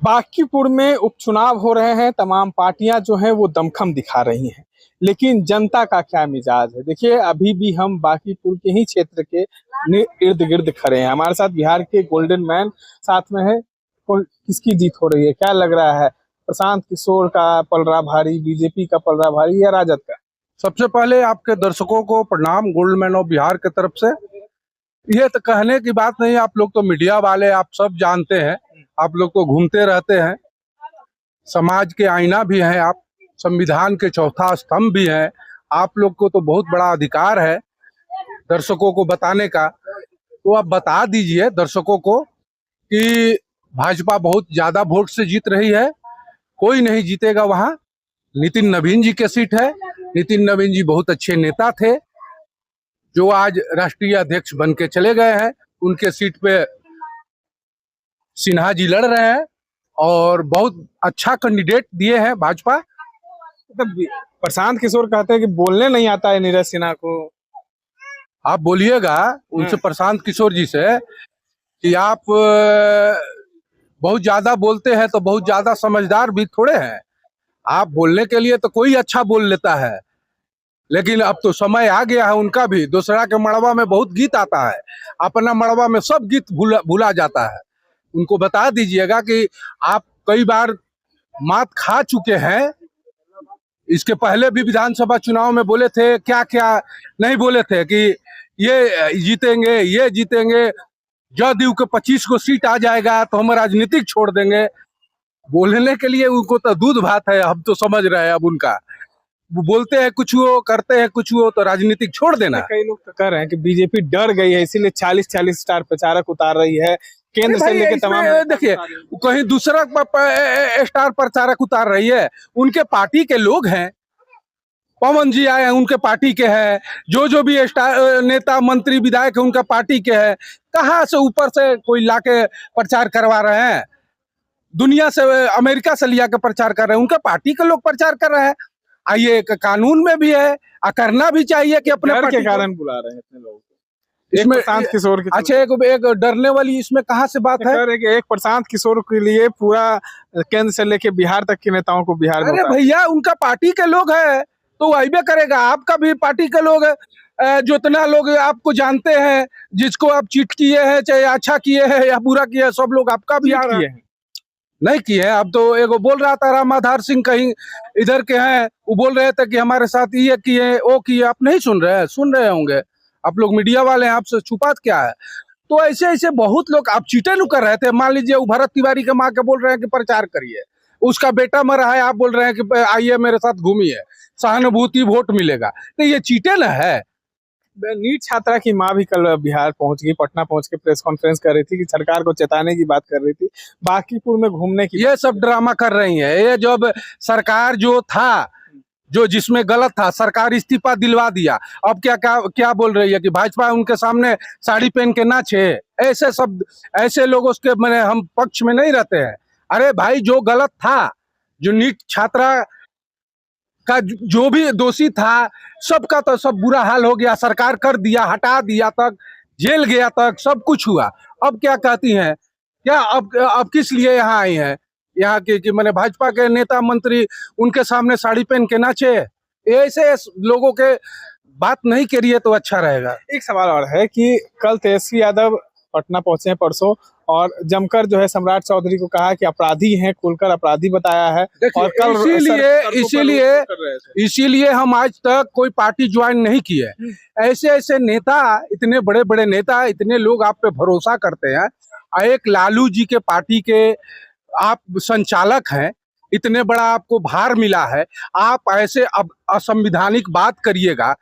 बांकीपुर में उपचुनाव हो रहे हैं। तमाम पार्टियां जो हैं वो दमखम दिखा रही हैं, लेकिन जनता का क्या मिजाज है। देखिए, अभी भी हम बांकीपुर के ही क्षेत्र के इर्द गिर्द खड़े हैं। हमारे साथ बिहार के गोल्डन मैन साथ में है। किसकी जीत हो रही है, क्या लग रहा है? प्रशांत किशोर का पलड़ा भारी, बीजेपी का पलड़ा भारी या राजद का? सबसे पहले आपके दर्शकों को प्रणाम गोल्ड मैन ऑफ बिहार की तरफ से। ये तो कहने की बात नहीं, आप लोग तो मीडिया वाले, आप सब जानते हैं, आप लोग तो घूमते रहते हैं, समाज के आईना भी हैं आप, संविधान के चौथा स्तंभ भी हैं। आप लोग को तो बहुत बड़ा अधिकार है दर्शकों को बताने का। तो आप बता दीजिए दर्शकों को कि भाजपा बहुत ज्यादा वोट से जीत रही है। कोई नहीं जीतेगा वहां। नितिन नवीन जी के सीट है। नितिन नवीन जी बहुत अच्छे नेता थे जो आज राष्ट्रीय अध्यक्ष बन के चले गए हैं। उनके सीट पे सिन्हा जी लड़ रहे हैं और बहुत अच्छा कैंडिडेट दिए हैं भाजपा। तो प्रशांत किशोर कहते हैं कि बोलने नहीं आता है नीरज सिन्हा को। आप बोलिएगा उनसे, प्रशांत किशोर जी से, कि आप बहुत ज्यादा बोलते हैं तो बहुत ज्यादा समझदार भी थोड़े हैं। आप बोलने के लिए तो कोई अच्छा बोल लेता है, लेकिन अब तो समय आ गया है उनका भी। दूसरा के मड़वा में बहुत गीत आता है, अपना मड़वा में सब गीत भूला जाता है। उनको बता दीजिएगा कि आप कई बार मात खा चुके हैं। इसके पहले भी विधानसभा चुनाव में बोले थे, क्या क्या नहीं बोले थे कि ये जीतेंगे, जदयू के 25 को सीट आ जाएगा तो हम राजनीतिक छोड़ देंगे। बोलने के लिए उनको तो दूध भात है, हम तो समझ रहे हैं अब उनका। वो बोलते हैं कुछ वो, करते हैं कुछ वो, तो राजनीतिक छोड़ देना। कई लोग तो कह रहे हैं कि बीजेपी डर गई है, इसीलिए 40-40 स्टार प्रचारक उतार रही है। केंद्र से लेकर तमाम, देखिए, कहीं दूसरा स्टार प्रचारक उतार रही है। उनके पार्टी के लोग हैं, पवन जी आए हैं उनके पार्टी के हैं, जो भी स्टार नेता मंत्री विधायक है उनका पार्टी के हैं। कहाँ से ऊपर से कोई लाके प्रचार करवा रहे हैं? दुनिया से, अमेरिका से लिया के प्रचार कर रहे हैं, उनके पार्टी के लोग प्रचार कर रहे हैं। आइए, कानून में भी है, करना भी चाहिए कि अपने डर के कारण बुला रहे हैं इतने लोगों को। इसमें प्रशांत किशोर की, अच्छा, एक डरने वाली इसमें कहाँ से बात है? एक प्रशांत किशोर के लिए पूरा केंद्र से लेके बिहार तक के नेताओं को बिहार में, अरे भैया, उनका पार्टी के लोग है तो आइबे करेगा। आपका भी पार्टी के लोग है, जितना लोग आपको जानते हैं, जिसको आप चीट किए हैं, चाहे अच्छा किए हैं या बुरा किए हैं, सब लोग आपका भी आ रहे हैं। नहीं किए हैं। अब तो एगो बोल रहा था राम आधार सिंह, कहीं इधर के हैं, वो बोल रहे थे कि हमारे साथ ये किए वो किए। आप नहीं सुन रहे हैं? सुन रहे होंगे, आप लोग मीडिया वाले हैं, आपसे छुपात क्या है? तो ऐसे ऐसे बहुत लोग, आप चीटे नु कर रहे थे। मान लीजिए वो भरत तिवारी के माँ के बोल रहे हैं कि प्रचार करिए, उसका बेटा मरा है, आप बोल रहे हैं कि आइए मेरे साथ घूमिए, सहानुभूति वोट मिलेगा। तो ये चीटे न है। नीट छात्रा की मां भी कल बिहार पहुंच गई, पटना पहुंच के प्रेस कॉन्फ्रेंस कर रही थी कि सरकार को चेताने की बात कर रही थी, बांकीपुर में घूमने की। ये सब ड्रामा कर रही है। ये जब सरकार जो था, जो जिसमें गलत था, सरकार इस्तीफा दिलवा दिया। अब क्या क्या क्या बोल रही है कि भाजपा उनके सामने साड़ी पहन के नाचे। ऐसे शब्द, ऐसे लोगों के मैंने हम पक्ष में नहीं रहते हैं। अरे भाई, जो गलत था, जो नीट छात्रा का जो भी दोषी था, सबका तो सब बुरा हाल हो गया। सरकार कर दिया, हटा दिया, तक जेल गया, तक सब कुछ हुआ। अब क्या कहती हैं? क्या अब किस लिए यहाँ आई हैं? यहाँ के कि मैंने भाजपा के नेता मंत्री उनके सामने साड़ी पहन के नाचे। ऐसे लोगों के बात नहीं करिए तो अच्छा रहेगा। एक सवाल और है कि कल तेजस्वी यादव पटना पहुंचे हैं परसों, और जमकर जो है सम्राट चौधरी को कहा कि अपराधी हैं, खुलकर अपराधी बताया है। और कल इसीलिए हम आज तक कोई पार्टी ज्वाइन नहीं की है। ऐसे ऐसे नेता, इतने बड़े बड़े नेता, इतने लोग आप पे भरोसा करते हैं। एक लालू जी के पार्टी के आप संचालक हैं, इतने बड़ा आपको भार मिला है, आप ऐसे अब असंवैधानिक बात करिएगा?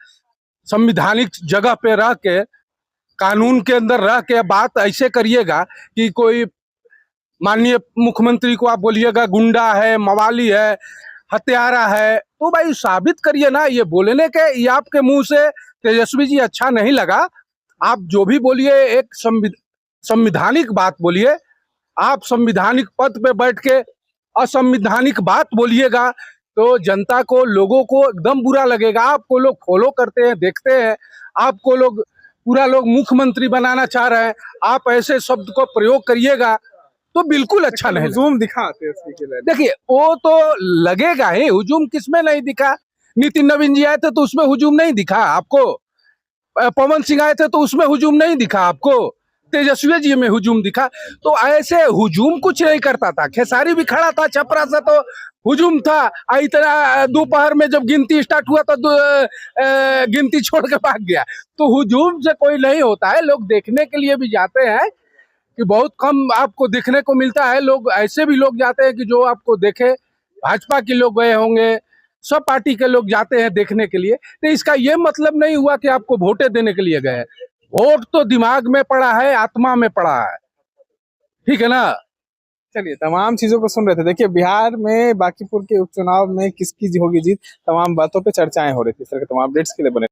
संवैधानिक जगह पे रह के, कानून के अंदर रह के बात ऐसे करिएगा कि कोई माननीय मुख्यमंत्री को आप बोलिएगा गुंडा है, मवाली है, हत्यारा है। तो भाई साबित करिए ना। ये बोलने के, ये आपके मुंह से तेजस्वी जी अच्छा नहीं लगा। आप जो भी बोलिए एक संवैधानिक बात बोलिए। आप संवैधानिक पद पे बैठ के असंवैधानिक बात बोलिएगा तो जनता को, लोगों को एकदम बुरा लगेगा। आपको लोग फॉलो करते हैं, देखते हैं, आपको लोग मुख्यमंत्री बनाना चाह रहे हैं। आप ऐसे शब्द को प्रयोग करिएगा तो बिल्कुल अच्छा नहीं लगा। हुजूम दिखा तेजस्वी के लिए। देखिए वो तो लगेगा ही, हुजूम किसमें नहीं दिखा। नितिन नवीन जी आए थे तो उसमें हुजूम नहीं दिखा आपको, पवन सिंह आए थे तो उसमें हुजूम नहीं दिखा आपको, तेजस्वी जी में हुजूम दिखा। तो ऐसे हुजूम कुछ नहीं करता था, खेसारी भी खड़ा था छपरा से तो हुजूम था। इतना दोपहर में जब गिनती स्टार्ट हुआ तो गिनती छोड़ के भाग गया। तो हुजूम से कोई नहीं होता है, लोग देखने के लिए भी जाते हैं कि बहुत कम आपको देखने को मिलता है। लोग ऐसे भी लोग जाते हैं कि जो आपको देखे, भाजपा के लोग गए होंगे, सब पार्टी के लोग जाते हैं देखने के लिए। तो इसका ये मतलब नहीं हुआ कि आपको वोटें देने के लिए गए। वोट तो दिमाग में पड़ा है, आत्मा में पड़ा है, ठीक है ना। चलिए, तमाम चीजों को सुन रहे थे। देखिए, बिहार में बांकीपुर के उपचुनाव में किसकी होगी जीत, तमाम बातों पे चर्चाएं हो रही थी। इस तरह के तमाम अपडेट्स के लिए बने